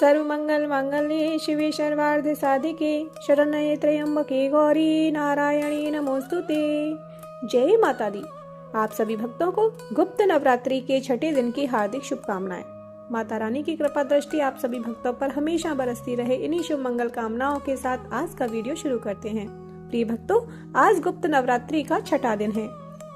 सर्वमंगल मांगल्ये शिवे सर्वार्थ साधिके शरण्ये त्र्यंबके गौरी नारायणी नमोस्तुते। जय माता दी। आप सभी भक्तों को गुप्त नवरात्रि के छठे दिन की हार्दिक शुभकामनाएं। माता रानी की कृपा दृष्टि आप सभी भक्तों पर हमेशा बरसती रहे। इन्हीं शुभ मंगल कामनाओं के साथ आज का वीडियो शुरू करते हैं। प्रिय भक्तों, आज गुप्त नवरात्रि का छठा दिन है।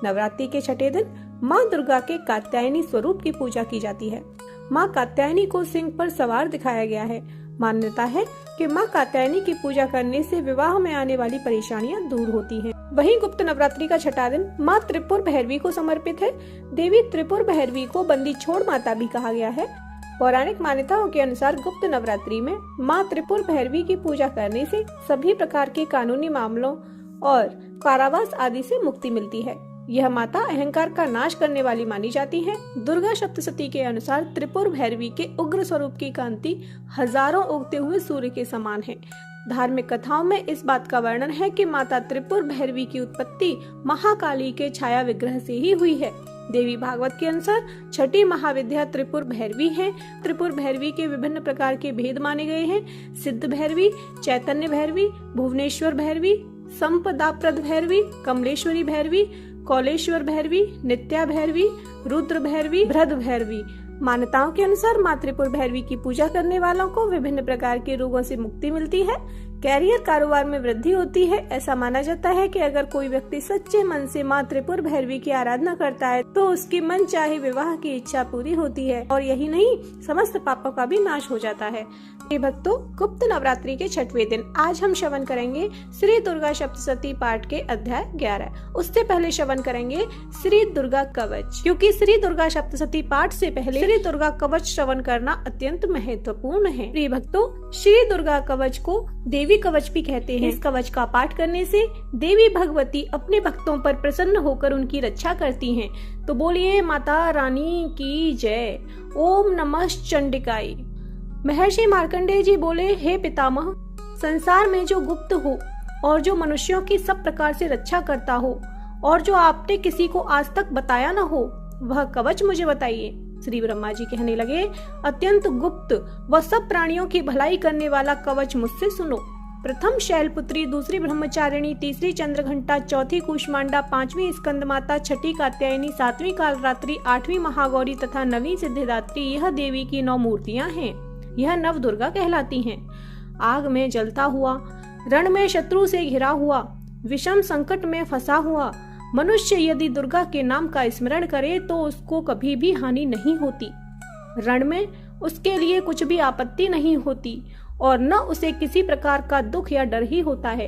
नवरात्रि के छठे दिन माँ दुर्गा के कात्यायनी स्वरूप की पूजा की जाती है। माँ कात्यायनी को सिंह पर सवार दिखाया गया है। मान्यता है कि माँ कात्यायनी की पूजा करने से विवाह में आने वाली परेशानियां दूर होती हैं। वहीं गुप्त नवरात्रि का छठा दिन माँ त्रिपुर भैरवी को समर्पित है। देवी त्रिपुर भैरवी को बंदी छोड़ माता भी कहा गया है। पौराणिक मान्यताओं के अनुसार गुप्त नवरात्रि में माँ त्रिपुर भैरवी की पूजा करने से सभी प्रकार के कानूनी मामलों और कारावास आदि से मुक्ति मिलती है। यह माता अहंकार का नाश करने वाली मानी जाती है। दुर्गा सप्तशती के अनुसार त्रिपुर भैरवी के उग्र स्वरूप की कांति हजारों उगते हुए सूर्य के समान है। धार्मिक कथाओं में इस बात का वर्णन है कि माता त्रिपुर भैरवी की उत्पत्ति महाकाली के छाया विग्रह से ही हुई है। देवी भागवत के अनुसार छठी महाविद्या त्रिपुर भैरवी है। त्रिपुर भैरवी के विभिन्न प्रकार के भेद माने गए हैं। सिद्ध भैरवी, चैतन्य भैरवी, भुवनेश्वर भैरवी, संपदाप्रद भैरवी, कमलेश्वरी भैरवी, कौलेश्वर भैरवी, नित्या भैरवी, रुद्र भैरवी, भ्रद भैरवी। मान्यताओं के अनुसार माँ त्रिपुर भैरवी की पूजा करने वालों को विभिन्न प्रकार के रोगों से मुक्ति मिलती है। कैरियर कारोबार में वृद्धि होती है। ऐसा माना जाता है कि अगर कोई व्यक्ति सच्चे मन से माँ त्रिपुर भैरवी की आराधना करता है तो उसकी मन चाहे विवाह की इच्छा पूरी होती है और यही नहीं, समस्त पापों का भी नाश हो जाता है। भक्तों, गुप्त नवरात्रि के छठवें दिन आज हम श्रवण करेंगे श्री दुर्गा सप्तशती पाठ के अध्याय 11। उससे पहले श्रवण करेंगे श्री दुर्गा कवच, क्योंकि श्री दुर्गा सप्तशती पाठ से पहले श्री दुर्गा कवच श्रवण करना अत्यंत महत्वपूर्ण है। प्रिय भक्तों, श्री दुर्गा कवच को देवी कवच भी कहते हैं। इस कवच का पाठ करने से देवी भगवती अपने भक्तों पर प्रसन्न होकर उनकी रक्षा करती हैं। तो बोलिए माता रानी की जय। ओम नमः चंडिकाय। महर्षि मार्कंडेय जी बोले, हे पितामह, संसार में जो गुप्त हो और जो मनुष्यों की सब प्रकार से रक्षा करता हो और जो आपने किसी को आज तक बताया न हो, वह कवच मुझे बताइए। श्री ब्रह्मा जी कहने लगे, अत्यंत गुप्त व सब प्राणियों की भलाई करने वाला कवच मुझसे सुनो। प्रथम शैलपुत्री, दूसरी ब्रह्मचारिणी, तीसरी चंद्रघंटा, चौथी कूष्मांडा, पांचवी स्कंदमाता, छठी कात्यायनी, सातवीं कालरात्रि, आठवीं महागौरी तथा नवीं सिद्धिदात्री, यह देवी की 9 मूर्तियां हैं। यह नव दुर्गा कहलाती हैं। आग में जलता हुआ, रण में शत्रु से घिरा हुआ, विषम संकट में फंसा हुआ मनुष्य यदि दुर्गा के नाम का स्मरण करे तो उसको कभी भी हानि नहीं होती। रण में उसके लिए कुछ भी आपत्ति नहीं होती और न उसे किसी प्रकार का दुख या डर ही होता है।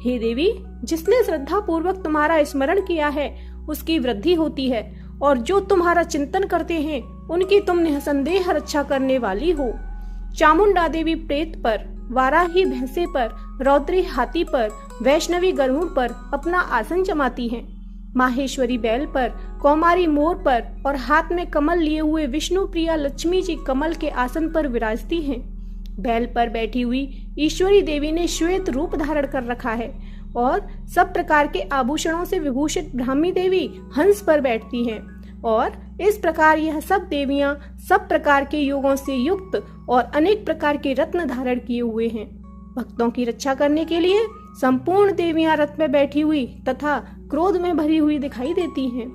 हे देवी, जिसने श्रद्धा पूर्वक तुम्हारा स्मरण किया है उसकी वृद्धि होती है और जो तुम्हारा चिंतन करते हैं उनकी तुम निसंदेह रक्षा करने वाली हो। चामुंडा देवी प्रेत पर, वाराही भैंसे पर, रौद्री हाथी पर, वैष्णवी गरुड़ पर अपना आसन जमाती हैं। माहेश्वरी बैल पर, कौमारी मोर पर और हाथ में कमल लिए हुए विष्णु प्रिया लक्ष्मी जी कमल के आसन पर विराजती हैं। बैल पर बैठी हुई ईश्वरी देवी ने श्वेत रूप धारण कर रखा है और सब प्रकार के आभूषणों से विभूषित ब्राह्मी देवी हंस पर बैठती हैं। और इस प्रकार यह सब देवियां सब प्रकार के योगों से युक्त और अनेक प्रकार के रत्न धारण किए हुए हैं। भक्तों की रक्षा करने के लिए संपूर्ण देवियां रथ में बैठी हुई तथा क्रोध में भरी हुई दिखाई देती हैं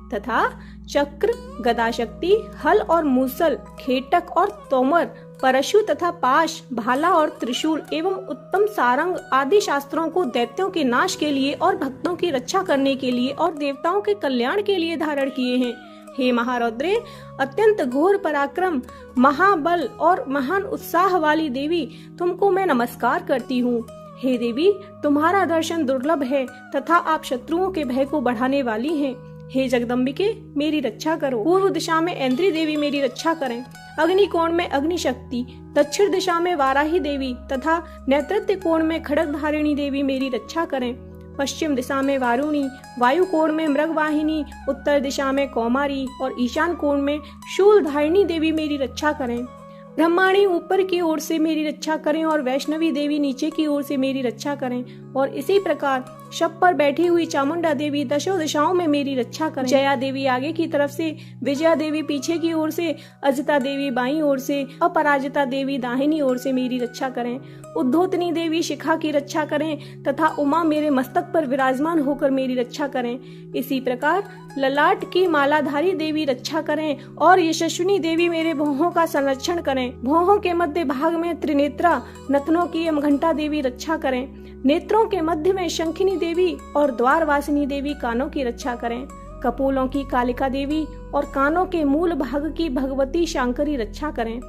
तथा चक्र, गदा शक्ति, हल और मूसल, खेटक और तोमर, परशु तथा पाश, भाला और त्रिशूल एवं उत्तम सारंग आदि शास्त्रों को दैत्यों के नाश के लिए और भक्तों की रक्षा करने के लिए और देवताओं के कल्याण के लिए धारण किए हैं। हे महारौद्रे, अत्यंत घोर पराक्रम, महाबल और महान उत्साह वाली देवी, तुमको मैं नमस्कार करती हूँ। हे देवी, तुम्हारा दर्शन दुर्लभ है तथा आप शत्रुओं के भय को बढ़ाने वाली हैं। हे जगदम्बिके, मेरी रक्षा करो। पूर्व दिशा में ऐन्द्री देवी मेरी रक्षा करें। अग्नि कोण में अग्नि शक्ति, दक्षिण दिशा में वाराही देवी तथा नैऋत्य कोण में खड़ग धारिणी देवी मेरी रक्षा करें। पश्चिम दिशा में वारुणी, वायु कोण में मृगवाहिनी, उत्तर दिशा में कौमारी और ईशान कोण में शूलधारिणी देवी मेरी रक्षा करें। ब्रह्माणी ऊपर की ओर से मेरी रक्षा करें और वैष्णवी देवी नीचे की ओर से मेरी रक्षा करें और इसी प्रकार शब पर बैठी हुई चामुंडा देवी दशों दिशाओं में मेरी रक्षा करें। जया देवी आगे की तरफ से, विजया देवी पीछे की ओर से, अजिता देवी बाईं ओर से, अपराजिता देवी दाहिनी ओर से मेरी रक्षा करें। उद्धोतनी देवी शिखा की रक्षा करें तथा उमा मेरे मस्तक पर विराजमान होकर मेरी रक्षा करें। इसी प्रकार ललाट की मालाधारी देवी रक्षा करें और यशस्विनी देवी मेरे भौहों का संरक्षण करें। भौहों के मध्य भाग में त्रिनेत्रा नथनों की यमघंटा देवी रक्षा करें। नेत्रों के मध्य में शंखिनी देवी और द्वारवासिनी देवी कानों की रक्षा करें। कपोलों की कालिका देवी और कानों के मूल भाग की भगवती शांकरी रक्षा करें।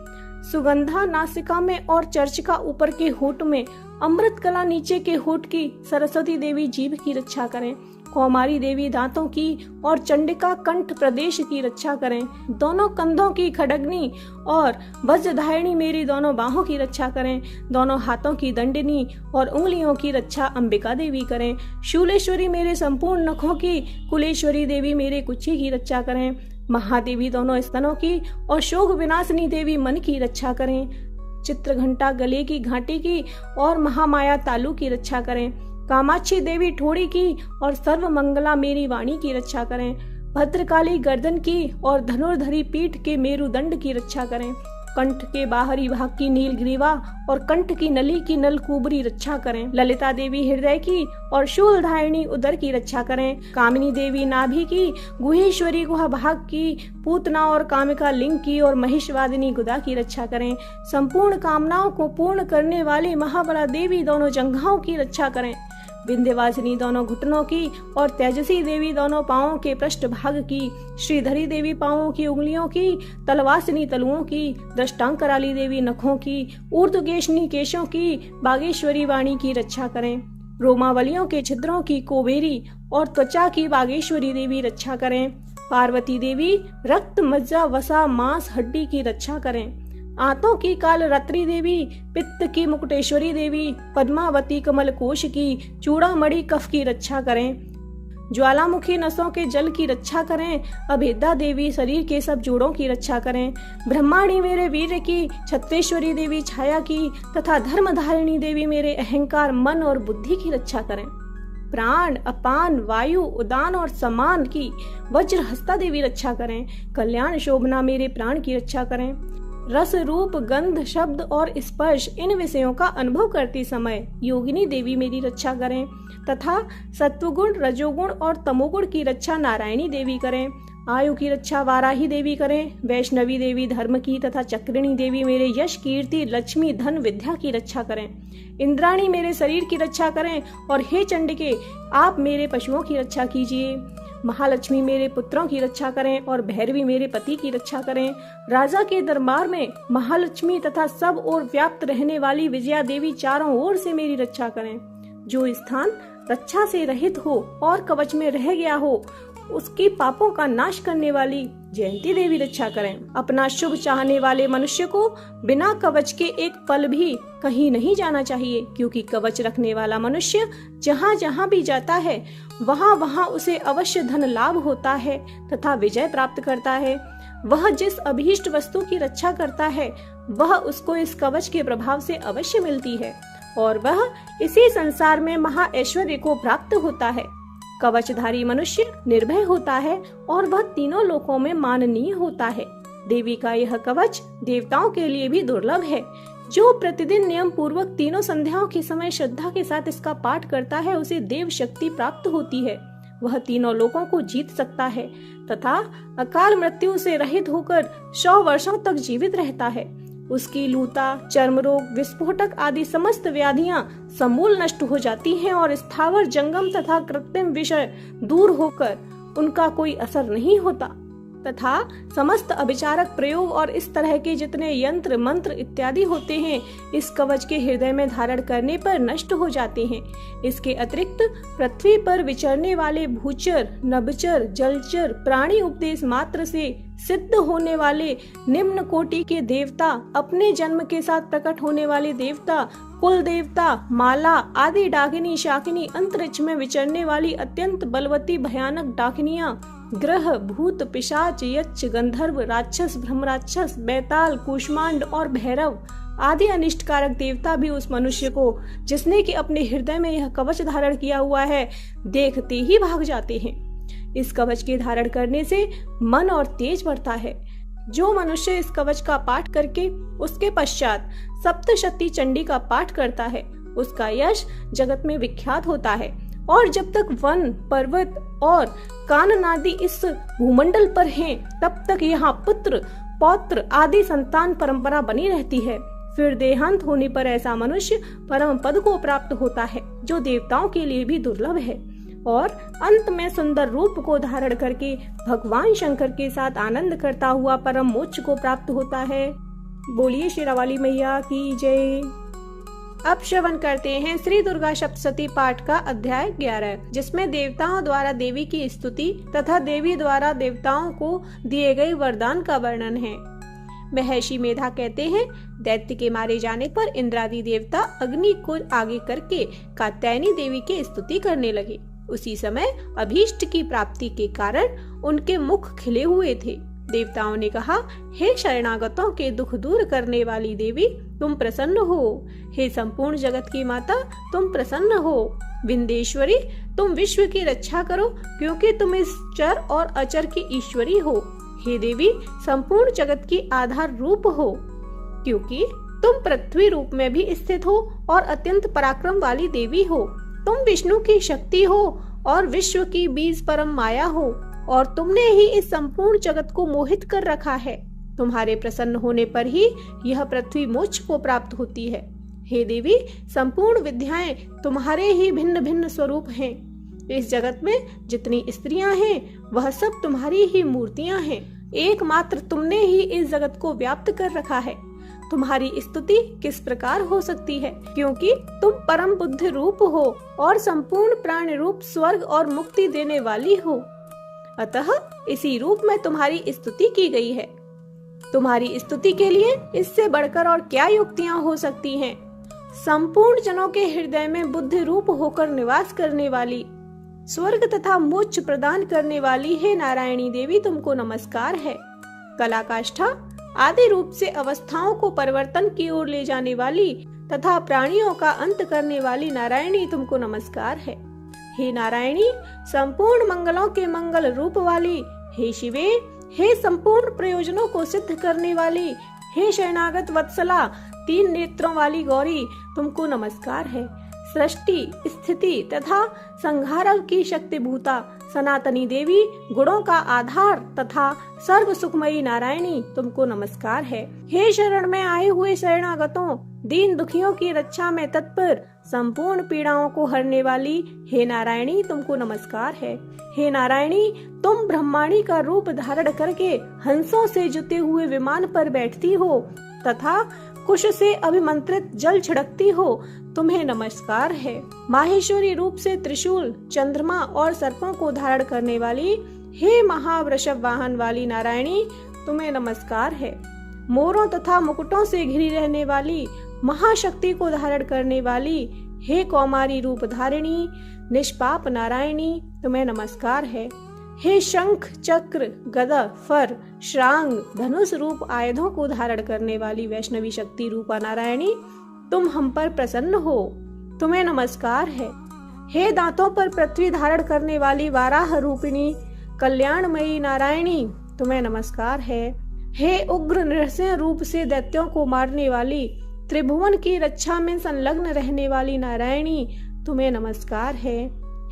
सुगंधा नासिका में और चर्चिका ऊपर के होठ में, अमृत कला नीचे के होठ की सरस्वती देवी जीभ की रक्षा करें। कौमारी देवी दांतों की और चंडिका कंठ प्रदेश की रक्षा करें। दोनों कंधों की खड्गनी और वज्रधारिणी मेरी दोनों बाहों की रक्षा करें। दोनों हाथों की दंडनी और उंगलियों की रक्षा अंबिका देवी करें। शूलेश्वरी मेरे संपूर्ण नखों की, कुलेश्वरी देवी मेरे कुच्ची की रक्षा करें। महादेवी दोनों स्तनों की और शोक विनाशिनी देवी मन की रक्षा करें। चित्रघंटा गले की घाटी की और महामाया तालू की रक्षा करें। कामाक्षी देवी ठोड़ी की और सर्वमंगला मेरी वाणी की रक्षा करें। भद्रकाली गर्दन की और धनुर्धरी पीठ के मेरुदंड की रक्षा करें। कंठ के बाहरी भाग की नीलग्रीवा और कंठ की नली की नलकूबरी रक्षा करें। ललिता देवी हृदय की और शूलधारिणी उदर की रक्षा करें। कामिनी देवी नाभि की, गुहेश्वरी गुहा भाग की, पूतना और कामिका लिंग की और महिषवादिनी गुदा की रक्षा करें। संपूर्ण कामनाओं को पूर्ण करने वाली महाबला देवी दोनों जंघाओं की रक्षा करें। विंध्यवासिनी दोनों घुटनों की और तेजसी देवी दोनों पांवों के पृष्ठ भाग की, श्रीधरी देवी पांवों की उंगलियों की, तलवासिनी तलुओं की, दृष्टांकराली देवी नखों की, ऊर्ध्वकेशनी केशों की, बागेश्वरी वाणी की रक्षा करें। रोमावलियों के छिद्रों की कोबेरी और त्वचा की बागेश्वरी देवी रक्षा करें। पार्वती देवी रक्त मज्जा वसा मांस हड्डी की रक्षा करें। आंतों की काल रात्रि देवी, पित्त की मुकुटेश्वरी देवी, पद्मावती कमल कोश की, चूड़ामणि कफ की रक्षा करें। ज्वालामुखी नसों के जल की रक्षा करें। अभेदा देवी शरीर के सब जोड़ों की रक्षा करें। ब्रह्माणी मेरे वीर की, छत्रेश्वरी देवी छाया की तथा धर्मधारिणी देवी मेरे अहंकार मन और बुद्धि की रक्षा करें। प्राण, अपान, वायु, उदान और समान की वज्रहस्ता देवी रक्षा करें। कल्याण शोभना मेरे प्राण की रक्षा करें। रस, रूप, गंध, शब्द और स्पर्श इन विषयों का अनुभव करते समय योगिनी देवी मेरी रक्षा करें तथा सत्वगुण, रजोगुण और तमोगुण की रक्षा नारायणी देवी करें। आयु की रक्षा वाराही देवी करें। वैष्णवी देवी धर्म की तथा चक्रिणी देवी मेरे यश, कीर्ति, लक्ष्मी, धन, विद्या की रक्षा करें। इंद्राणी मेरे शरीर की रक्षा करें और हे चंडिके आप मेरे पशुओं की रक्षा कीजिए। महालक्ष्मी मेरे पुत्रों की रक्षा करें और भैरवी मेरे पति की रक्षा करें। राजा के दरबार में महालक्ष्मी तथा सब ओर व्याप्त रहने वाली विजया देवी चारों ओर से मेरी रक्षा करें। जो स्थान रक्षा से रहित हो और कवच में रह गया हो उसकी पापों का नाश करने वाली जयंती देवी रक्षा करें। अपना शुभ चाहने वाले मनुष्य को बिना कवच के एक पल भी कहीं नहीं जाना चाहिए, क्योंकि कवच रखने वाला मनुष्य जहाँ जहाँ भी जाता है वहाँ वहाँ उसे अवश्य धन लाभ होता है तथा विजय प्राप्त करता है। वह जिस अभीष्ट वस्तु की रक्षा करता है वह उसको इस कवच के प्रभाव से अवश्य मिलती है और वह इसी संसार में महा ऐश्वर्य को प्राप्त होता है। कवचधारी मनुष्य निर्भय होता है और वह तीनों लोकों में माननीय होता है। देवी का यह कवच देवताओं के लिए भी दुर्लभ है। जो प्रतिदिन नियम पूर्वक तीनों संध्याओं के समय श्रद्धा के साथ इसका पाठ करता है उसे देव शक्ति प्राप्त होती है। वह तीनों लोकों को जीत सकता है तथा अकाल मृत्यु से रहित होकर 100 वर्षों तक जीवित रहता है। उसकी लूता, चर्म रोग, विस्फोटक आदि समस्त व्याधियां समूल नष्ट हो जाती हैं और स्थावर, जंगम तथा कृत्रिम विषय दूर होकर उनका कोई असर नहीं होता तथा समस्त अभिचारक प्रयोग और इस तरह के जितने यंत्र, मंत्र इत्यादि होते हैं इस कवच के हृदय में धारण करने पर नष्ट हो जाते हैं। इसके अतिरिक्त पृथ्वी पर विचरने वाले भूचर, नभचर, जलचर प्राणी उपदेश मात्र से सिद्ध होने वाले निम्न कोटि के देवता, अपने जन्म के साथ प्रकट होने वाले देवता, कुल देवता, माला आदि डाकिनी, शाकिनी, अंतरिक्ष में विचरने वाली अत्यंत बलवती भयानक डाकिनियां, ग्रह, भूत, पिशाच, यक्ष, गंधर्व, राक्षस, ब्रह्मराक्षस, बैताल, कूष्मांड और भैरव आदि अनिष्टकारक देवता भी उस मनुष्य को, जिसने कि अपने हृदय में यह कवच धारण किया हुआ है, देखते ही भाग जाते हैं। इस कवच के धारण करने से मन और तेज बढ़ता है। जो मनुष्य इस कवच का पाठ करके उसके पश्चात सप्तशती चंडी का पाठ करता है, उसका यश जगत में विख्यात होता है। और जब तक वन, पर्वत और काननादि इस भूमंडल पर हैं, तब तक यहाँ पुत्र, पौत्र आदि संतान परंपरा बनी रहती है। फिर देहांत होने पर ऐसा मनुष्य परम पद को प्राप्त होता है, जो देवताओं के लिए भी दुर्लभ है, और अंत में सुंदर रूप को धारण करके भगवान शंकर के साथ आनंद करता हुआ परम मोक्ष को प्राप्त होता है। बोलिए शेरावाली मैया की जय। अब श्रवण करते हैं श्री दुर्गा सप्तशती पाठ का अध्याय 11, जिसमें देवताओं द्वारा देवी की स्तुति तथा देवी द्वारा देवताओं को दिए गए वरदान का वर्णन है। महर्षि मेधा कहते हैं, दैत्य के मारे जाने पर इंद्रादि देवता अग्नि को आगे करके कात्यायनी देवी की स्तुति करने लगे। उसी समय अभीष्ट की प्राप्ति के कारण उनके मुख खिले हुए थे। देवताओं ने कहा, हे शरणागतों के दुख दूर करने वाली देवी, तुम प्रसन्न हो। हे संपूर्ण जगत की माता, तुम प्रसन्न हो। विंदेश्वरी, तुम विश्व की रक्षा करो, क्योंकि तुम इस चर और अचर की ईश्वरी हो। हे देवी, संपूर्ण जगत की आधार रूप हो, क्योंकि तुम पृथ्वी रूप में भी स्थित हो और अत्यंत पराक्रम वाली देवी हो। तुम विष्णु की शक्ति हो और विश्व की बीज परम माया हो, और तुमने ही इस संपूर्ण जगत को मोहित कर रखा है। तुम्हारे प्रसन्न होने पर ही यह पृथ्वी मोक्ष को प्राप्त होती है। हे देवी, संपूर्ण विद्याएं तुम्हारे ही भिन्न भिन्न स्वरूप हैं। इस जगत में जितनी स्त्रियां हैं, वह सब तुम्हारी ही मूर्तियां हैं। एकमात्र तुमने ही इस जगत को व्याप्त कर रखा है। तुम्हारी स्तुति किस प्रकार हो सकती है, क्योंकि तुम परम बुद्धि रूप हो और संपूर्ण प्राण रूप स्वर्ग और मुक्ति देने वाली हो। अतः इसी रूप में तुम्हारी स्तुति की गई है। तुम्हारी स्तुति के लिए इससे बढ़कर और क्या युक्तियां हो सकती हैं। संपूर्ण जनों के हृदय में बुद्धि रूप होकर निवास करने वाली, स्वर्ग तथा मोक्ष प्रदान करने वाली हे नारायणी देवी, तुमको नमस्कार है। कलाकाष्ठा आदि रूप से अवस्थाओं को परिवर्तन की ओर ले जाने वाली तथा प्राणियों का अंत करने वाली नारायणी, तुमको नमस्कार है। हे नारायणी, संपूर्ण मंगलों के मंगल रूप वाली, हे शिवे, हे संपूर्ण प्रयोजनों को सिद्ध करने वाली, हे शरणागत वत्सला, 3 नेत्रों वाली गौरी, तुमको नमस्कार है। सृष्टि, स्थिति तथा संहार की शक्ति भूता सनातनी देवी, गुणों का आधार तथा सर्व सुखमयी नारायणी, तुमको नमस्कार है। हे शरण में आए हुए शरणागतों, दीन दुखियों की रक्षा में तत्पर, संपूर्ण पीड़ाओं को हरने वाली हे नारायणी, तुमको नमस्कार है। हे नारायणी, तुम ब्रह्माणी का रूप धारण करके हंसों से जुते हुए विमान पर बैठती हो तथा कुश से अभिमंत्रित जल छिड़कती हो, तुम्हें नमस्कार है। माहेश्वरी रूप से त्रिशूल, चंद्रमा और सर्पों को धारण करने वाली हे महावृषभ वाहन वाली नारायणी, तुम्हें नमस्कार है। मोरों तथा मुकुटों से घिरी रहने वाली, महाशक्ति को धारण करने वाली हे कौमारी रूप धारिणी निष्पाप नारायणी, तुम्हें नमस्कार है। हे शंख, चक्र, गदा, फर, श्रांग, धनुष रूप आयुधों को धारण करने वाली वैष्णवी शक्ति रूपा नारायणी, तुम हम पर प्रसन्न हो, तुम्हें नमस्कार है। हे दांतों पर पृथ्वी धारण करने वाली वाराह रूपिणी कल्याणमयी नारायणी, तुम्हें नमस्कार है। हे उग्र नृसिंह रूप से दैत्यों को मारने वाली, त्रिभुवन की रक्षा में संलग्न रहने वाली नारायणी, तुम्हें नमस्कार है।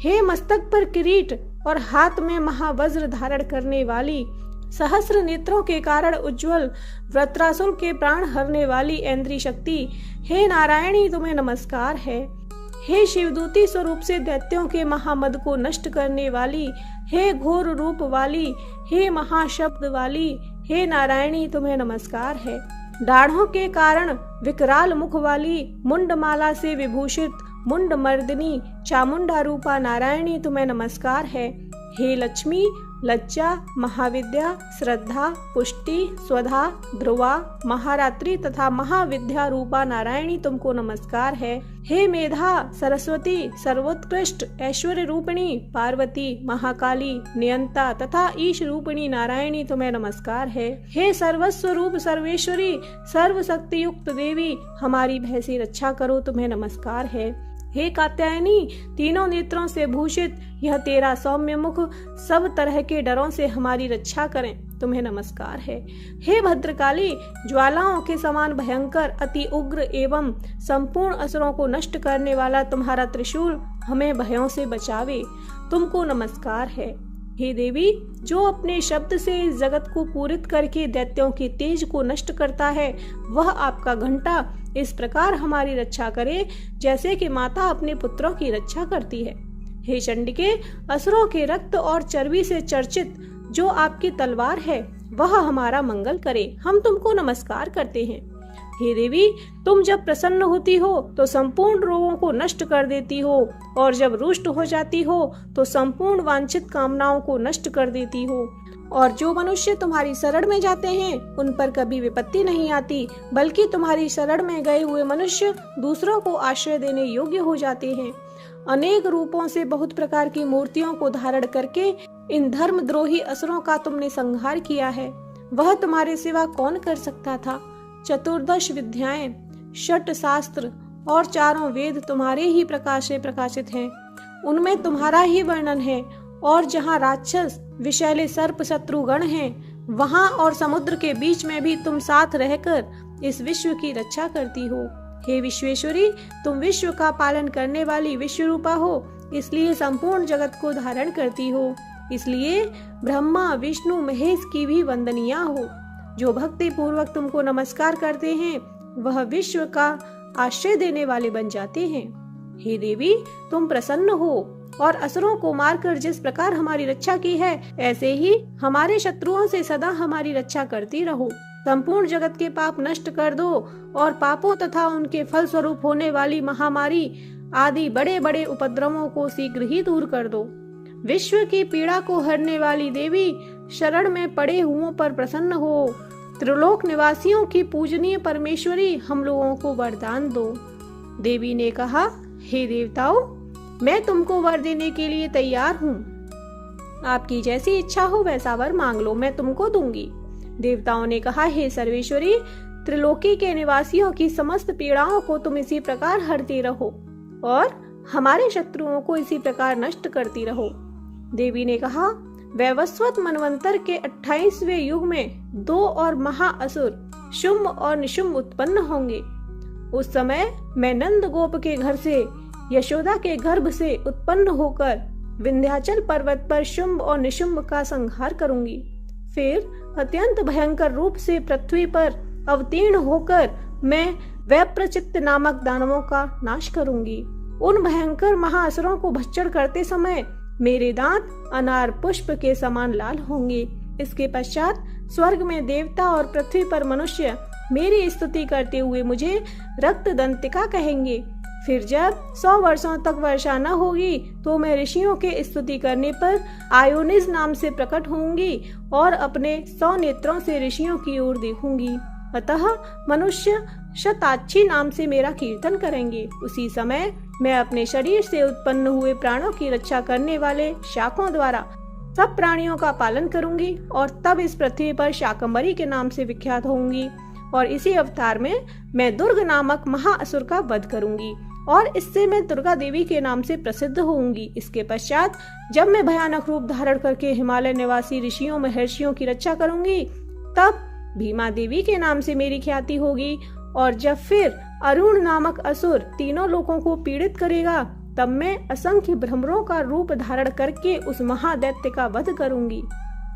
हे मस्तक पर किरीट और हाथ में महावज्र धारण करने वाली, सहस्र नेत्रों के कारण उज्जवल वृत्रासुर के प्राण हरने वाली ऐन्द्री शक्ति, हे नारायणी, तुम्हें नमस्कार है। हे शिवदूती स्वरूप से दैत्यों के महामद को नष्ट करने वाली, हे घोर रूप वाली, हे महाशब्द वाली, हे नारायणी, तुम्हें नमस्कार है। दाढ़ों के कारण विकराल मुख वाली, मुंडमाला से विभूषित मुंड मर्दिनी चामुंडा रूपा नारायणी, तुम्हें नमस्कार है। हे लक्ष्मी, लज्जा, महाविद्या, श्रद्धा, पुष्टि, स्वधा, ध्रुवा, महारात्रि तथा महाविद्या रूपा नारायणी तुमको नमस्कार है। हे मेधा, सरस्वती, सर्वोत्कृष्ट ऐश्वर्य रूपिणी पार्वती, महाकाली, नियंता तथा ईश रूपिणी नारायणी तुम्हें नमस्कार है। हे सर्वस्व रूप सर्वेश्वरी, सर्वशक्ति युक्त देवी, हमारी भय से रक्षा करो तुम्हें नमस्कार है। हे कात्यायनी, तीनों नेत्रों से भूषित यह तेरा सौम्य मुख सब तरह के डरों से हमारी रक्षा करें तुम्हें नमस्कार है। हे भद्रकाली, ज्वालाओं के समान भयंकर, अति उग्र एवं संपूर्ण असुरों को नष्ट करने वाला तुम्हारा त्रिशूल हमें भयों से बचावे तुमको नमस्कार है। हे देवी, जो अपने शब्द से इस जगत को पूरित करके दैत्यों के तेज को नष्ट करता है, वह आपका घंटा इस प्रकार हमारी रक्षा करे जैसे कि माता अपने पुत्रों की रक्षा करती है। हे चंडिके, असुरों के रक्त और चर्बी से चर्चित जो आपकी तलवार है वह हमारा मंगल करे, हम तुमको नमस्कार करते हैं। हे देवी, तुम जब प्रसन्न होती हो तो संपूर्ण रोगों को नष्ट कर देती हो और जब रुष्ट हो जाती हो तो संपूर्ण वांछित कामनाओं को नष्ट कर देती हो। और जो मनुष्य तुम्हारी शरण में जाते हैं उन पर कभी विपत्ति नहीं आती, बल्कि तुम्हारी शरण में गए हुए मनुष्य दूसरों को आश्रय देने योग्य हो जाते हैं। अनेक रूपों से बहुत प्रकार की मूर्तियों को धारण करके इन धर्मद्रोही असुरों का तुमने संहार किया है। वह तुम्हारे सिवा कौन कर सकता था। 14 विद्याएं, 6 शास्त्र और 4 वेद तुम्हारे ही प्रकाश से प्रकाशित हैं। उनमें तुम्हारा ही वर्णन है। और जहाँ राक्षस विषैले सर्प शत्रुगण हैं, वहाँ और समुद्र के बीच में भी तुम साथ रहकर इस विश्व की रक्षा करती हो। हे विश्वेश्वरी, तुम विश्व का पालन करने वाली विश्व रूपा हो, इसलिए संपूर्ण जगत को धारण करती हो। इसलिए ब्रह्मा, विष्णु, महेश की भी वंदनीय हो। जो भक्ति पूर्वक तुमको नमस्कार करते हैं वह विश्व का आश्रय देने वाले बन जाते हैं। हे देवी, तुम प्रसन्न हो और असुरों को मारकर जिस प्रकार हमारी रक्षा की है, ऐसे ही हमारे शत्रुओं से सदा हमारी रक्षा करती रहो। संपूर्ण जगत के पाप नष्ट कर दो और पापों तथा उनके फल स्वरूप होने वाली महामारी आदि बड़े बड़े उपद्रवों को शीघ्र ही दूर कर दो। विश्व की पीड़ा को हरने वाली देवी, शरण में पड़े हुओं पर प्रसन्न हो। त्रिलोक निवासियों की पूजनीय परमेश्वरी, हम लोगों को वरदान दो। देवी ने कहा, हे देवताओं, मैं तुमको वर देने के लिए तैयार हूँ। आपकी जैसी इच्छा हो वैसा वर मांग लो, मैं तुमको दूंगी। देवताओं ने कहा, हे सर्वेश्वरी, त्रिलोकी के निवासियों की समस्त पीड़ाओं को तुम इसी प्रकार हरती रहो और हमारे शत्रुओं को इसी प्रकार नष्ट करती रहो। देवी ने कहा, वैवस्वत मनवंतर के 28वें युग में 2 और महाअसुर शुंभ और निशुंभ उत्पन्न होंगे। उस समय मैं नंद गोप के घर से, यशोदा के गर्भ से उत्पन्न होकर विंध्याचल पर्वत पर शुंभ और निशुंभ का संहार करूंगी। फिर अत्यंत भयंकर रूप से पृथ्वी पर अवतीर्ण होकर मैं वैप्रचित्त नामक दानवों का नाश करूंगी। उन भयंकर महाअसुरों को भक्षण करते समय मेरे दांत अनार पुष्प के समान लाल होंगे। इसके पश्चात स्वर्ग में देवता और पृथ्वी पर मनुष्य मेरी स्तुति करते हुए मुझे रक्त दंतिका कहेंगे। फिर जब 100 वर्षों तक वर्षा न होगी तो मैं ऋषियों के स्तुति करने पर आयोनिज नाम से प्रकट होंगी और अपने 100 नेत्रों से ऋषियों की ओर देखूंगी। अतः मनुष्य शताक्षी नाम से मेरा कीर्तन करेंगे। उसी समय मैं अपने शरीर से उत्पन्न हुए प्राणों की रक्षा करने वाले शाकों द्वारा सब प्राणियों का पालन करूंगी और तब इस पृथ्वी पर शाकंभरी के नाम से विख्यात होंगी। और इसी अवतार में मैं दुर्ग नामक महाअसुर का वध करूंगी और इससे मैं दुर्गा देवी के नाम से प्रसिद्ध होंगी। इसके पश्चात जब मैं भयानक रूप धारण करके हिमालय निवासी ऋषियों महर्षियों की रक्षा करूंगी, तब भीमा देवी के नाम से मेरी ख्याति होगी। और जब फिर अरुण नामक असुर तीनों लोगों को पीड़ित करेगा, तब मैं असंख्य भ्रमरों का रूप धारण करके उस महादैत्य का वध करूंगी।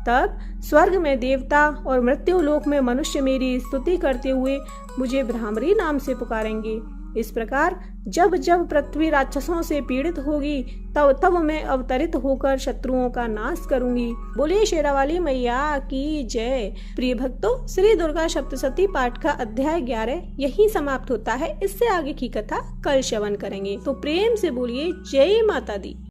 तब स्वर्ग में देवता और मृत्यु लोक में मनुष्य मेरी स्तुति करते हुए मुझे भ्रामरी नाम से पुकारेंगे। इस प्रकार जब जब पृथ्वी राक्षसों से पीड़ित होगी, तब तब मैं अवतरित होकर शत्रुओं का नाश करूंगी। बोलिए शेरावाली मैया की जय। प्रिय भक्तों, श्री दुर्गा सप्तशती पाठ का अध्याय 11 यही समाप्त होता है। इससे आगे की कथा कल श्रवण करेंगे। तो प्रेम से बोलिए जय माता दी।